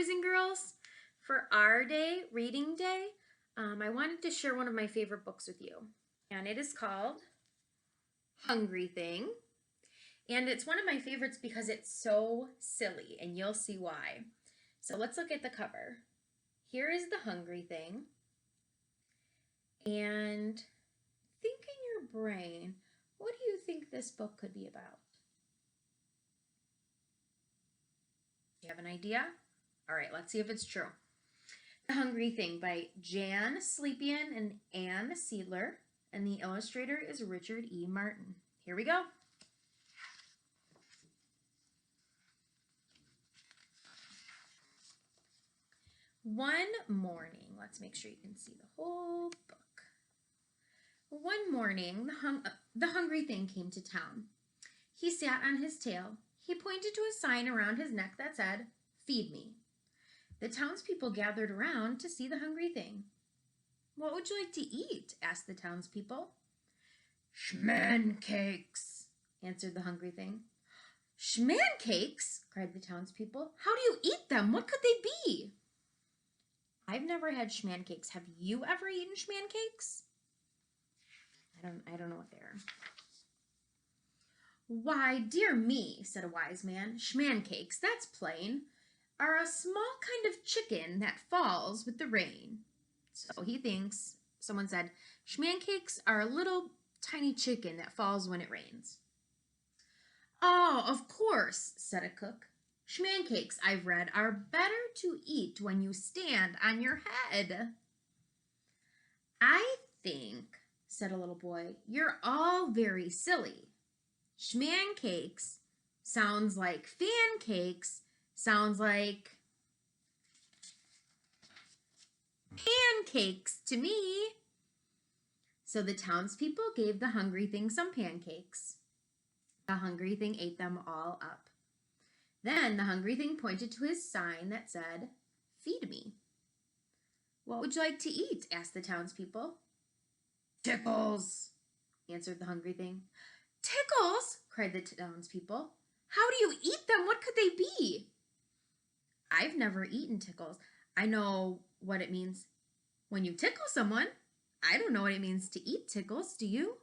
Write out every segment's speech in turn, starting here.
boys and girls. For our day, reading day, I wanted to share one of my favorite books with you. And it is called Hungry Thing. And it's one of my favorites because it's so silly, and you'll see why. So let's look at the cover. Here is the Hungry Thing. And think in your brain, what do you think this book could be about? Do you have an idea? All right, let's see if it's true. The Hungry Thing by Jan Slepian and Anne Seidler, and the illustrator is Richard E. Martin. Here we go. One morning, let's make sure you can see the whole book. One morning, the Hungry Thing came to town. He sat on his tail. He pointed to a sign around his neck that said, "Feed me." The townspeople gathered around to see the Hungry Thing. "What would you like to eat?" asked the townspeople. "Schmancakes," answered the Hungry Thing. "Schmancakes?" cried the townspeople. "How do you eat them? What could they be?" "I've never had schmancakes. Have you ever eaten schmancakes?" I don't know what they are. "Why, dear me," said a wise man, "schmancakes, that's plain, are a small kind of chicken that falls with the rain." So he thinks, someone said, schmancakes are a little tiny chicken that falls when it rains. "Oh, of course," said a cook. "Schmancakes, I've read, are better to eat when you stand on your head." "I think," said a little boy, "you're all very silly. Schmancakes sounds like fancakes, sounds like pancakes to me." So the townspeople gave the Hungry Thing some pancakes. The Hungry Thing ate them all up. Then the Hungry Thing pointed to his sign that said, "Feed me." "What would you like to eat?" asked the townspeople. "Tickles," answered the Hungry Thing. "Tickles?" cried the townspeople. "How do you eat them? What could they be?" "I've never eaten tickles. I know what it means when you tickle someone. I don't know what it means to eat tickles, do you?"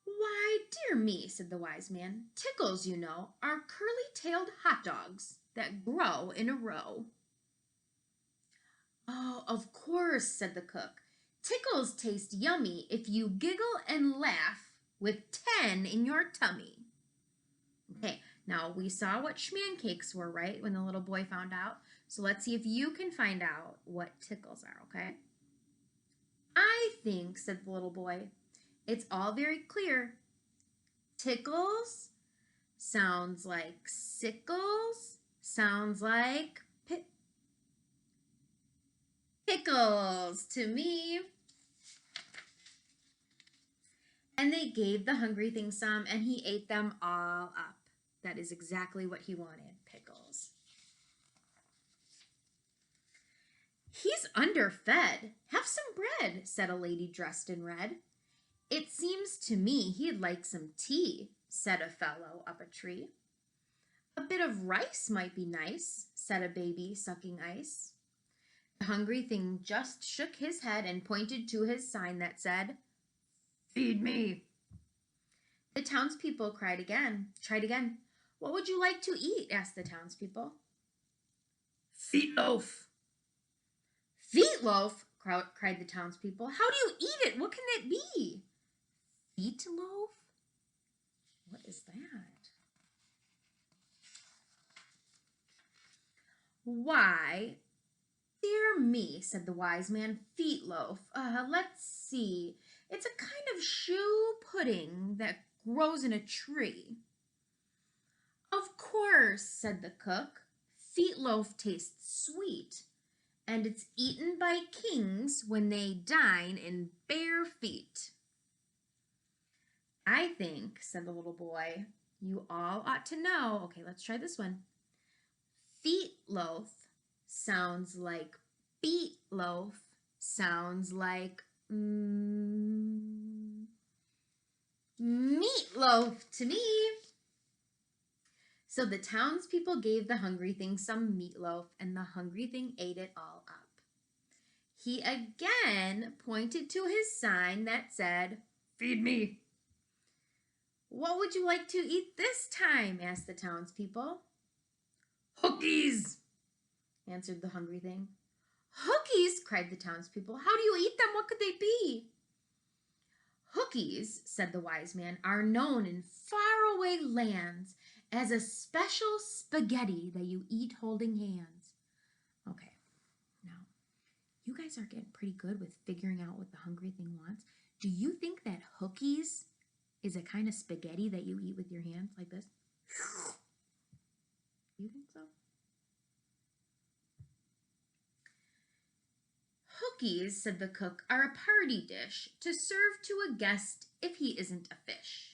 "Why, dear me," said the wise man, "tickles, you know, are curly-tailed hot dogs that grow in a row." "Oh, of course," said the cook. "Tickles taste yummy if you giggle and laugh with 10 in your tummy." Okay, now we saw what schmancakes were, right, when the little boy found out. So let's see if you can find out what tickles are, okay? "I think," said the little boy, "it's all very clear. Tickles sounds like sickles, sounds like pickles to me." And they gave the Hungry Thing some, and he ate them all up. That is exactly what he wanted, pickles. "He's underfed. Have some bread," said a lady dressed in red. "It seems to me he'd like some tea," said a fellow up a tree. "A bit of rice might be nice," said a baby sucking ice. The Hungry Thing just shook his head and pointed to his sign that said, "Feed me." The townspeople tried again. "What would you like to eat?" asked the townspeople. "Feetloaf." "Feetloaf?" cried the townspeople. "How do you eat it? What can it be?" "Feetloaf? What is that?" "Why, dear me," said the wise man, "feetloaf. Let's see. It's a kind of shoe pudding that grows in a tree." "Of course," said the cook. "Feetloaf tastes sweet, and it's eaten by kings when they dine in bare feet." "I think," said the little boy, "you all ought to know." Okay, let's try this one. "Feetloaf sounds like beetloaf, sounds like meatloaf to me." So the townspeople gave the hungry thing some meatloaf, and the hungry thing ate it all up. He again pointed to his sign that said, "Feed me." "What would you like to eat this time?" asked the townspeople. "Hookies," answered the hungry thing. "Hookies!" cried the townspeople. "How do you eat them? What could they be?" "Hookies," said the wise man, "are known in faraway lands as a special spaghetti that you eat holding hands." Okay, now, you guys are getting pretty good with figuring out what the hungry thing wants. Do you think that hookies is a kind of spaghetti that you eat with your hands like this? Do you think so? "Hookies," said the cook, "are a party dish to serve to a guest if he isn't a fish."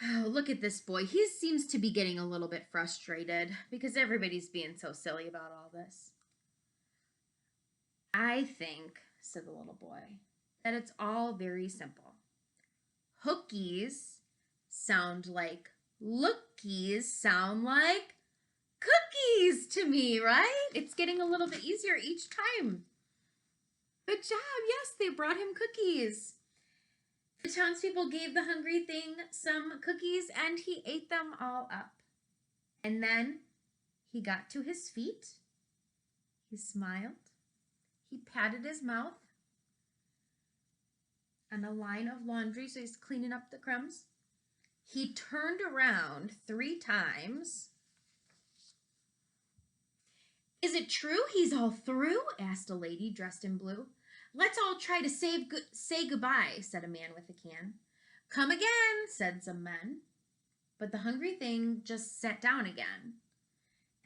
Oh, look at this boy. He seems to be getting a little bit frustrated because everybody's being so silly about all this. "I think," said the little boy, "that it's all very simple. Hookies sound like lookies sound like cookies to me, right? It's getting a little bit easier each time. Good job. Yes, they brought him cookies. The townspeople gave the hungry thing some cookies, and he ate them all up. And then he got to his feet. He smiled. He patted his mouth on a line of laundry, so he's cleaning up the crumbs. He turned around 3 times. "Is it true he's all through?" asked a lady dressed in blue. "Let's all try to say goodbye," said a man with a can. "Come again," said some men. But the hungry thing just sat down again.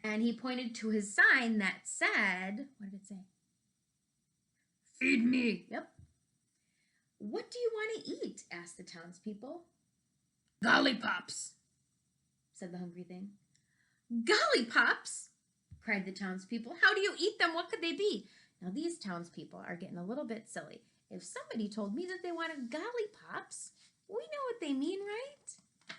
And he pointed to his sign that said, what did it say? "Feed me." Yep. "What do you want to eat?" asked the townspeople. "Gollipops," said the hungry thing. "Gollipops!" cried the townspeople. "How do you eat them? What could they be?" Now, these townspeople are getting a little bit silly. If somebody told me that they wanted gollipops, we know what they mean, right?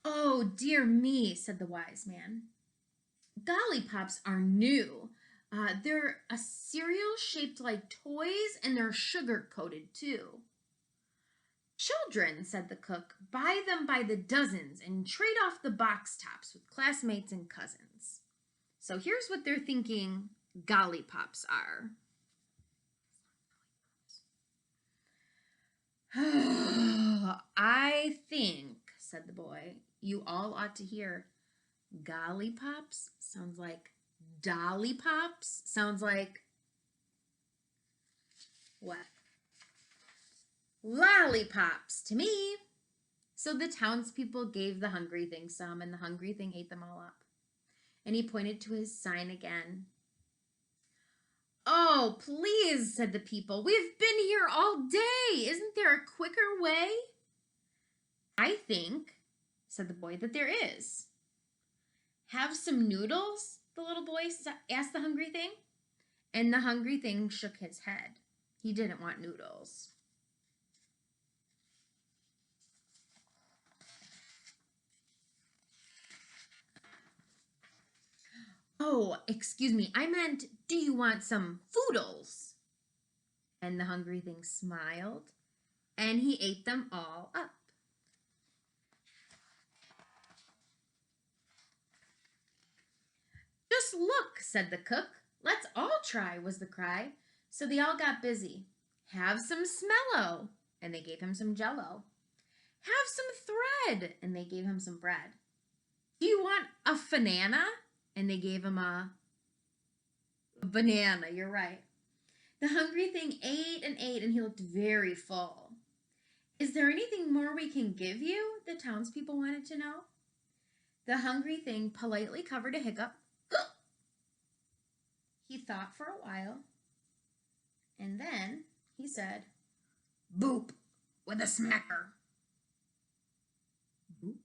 "Oh, dear me," said the wise man. "Gollipops are new. They're a cereal shaped like toys, and they're sugar-coated, too." "Children," said the cook, "buy them by the dozens and trade off the box tops with classmates and cousins." So here's what they're thinking gollipops are. "I think," said the boy, "you all ought to hear gollipops sounds like dollipops, sounds like what? Lollipops to me." So the townspeople gave the hungry thing some, and the hungry thing ate them all up. And he pointed to his sign again. "Oh, please," said the people, "we've been here all day. Isn't there a quicker way?" "I think," said the boy, "that there is." "Have some noodles?" the little boy asked the hungry thing. And the hungry thing shook his head. He didn't want noodles. "Oh, excuse me, I meant, do you want some foodles?" And the hungry thing smiled, and he ate them all up. "Just look," said the cook. "Let's all try," was the cry. So they all got busy. "Have some smello," and they gave him some jello. "Have some thread," and they gave him some bread. "Do you want a banana?" And they gave him a banana, you're right. The hungry thing ate, and he looked very full. "Is there anything more we can give you?" the townspeople wanted to know. The hungry thing politely covered a hiccup. He thought for a while, and then he said, "Boop," with a smacker. Boop?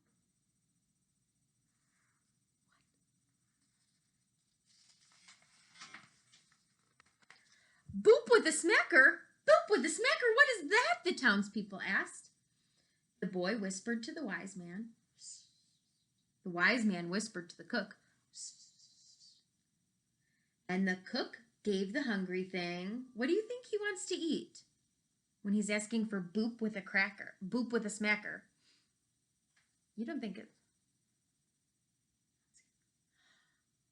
"Boop with a smacker? Boop with a smacker? What is that?" the townspeople asked. The boy whispered to the wise man. The wise man whispered to the cook. And the cook gave the hungry thing. What do you think he wants to eat when he's asking for boop with a cracker? Boop with a smacker. You don't think it.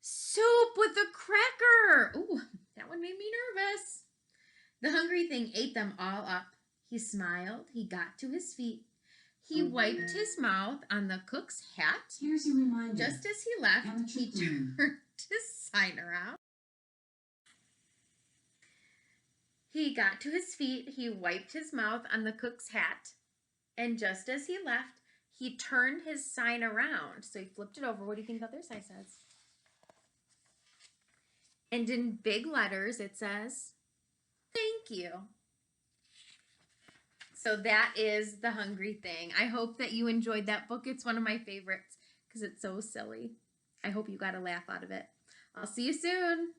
Soup with a cracker. Ooh, that one made me nervous. The hungry thing ate them all up. He smiled. He got to his feet. He wiped his mouth on the cook's hat. Here's your reminder. Just as he left, he turned his sign around. He got to his feet. He wiped his mouth on the cook's hat. And just as he left, he turned his sign around. So he flipped it over. What do you think the other side says? And in big letters, it says, "Thank you." So that is The Hungry Thing. I hope that you enjoyed that book. It's one of my favorites because it's so silly. I hope you got a laugh out of it. I'll see you soon.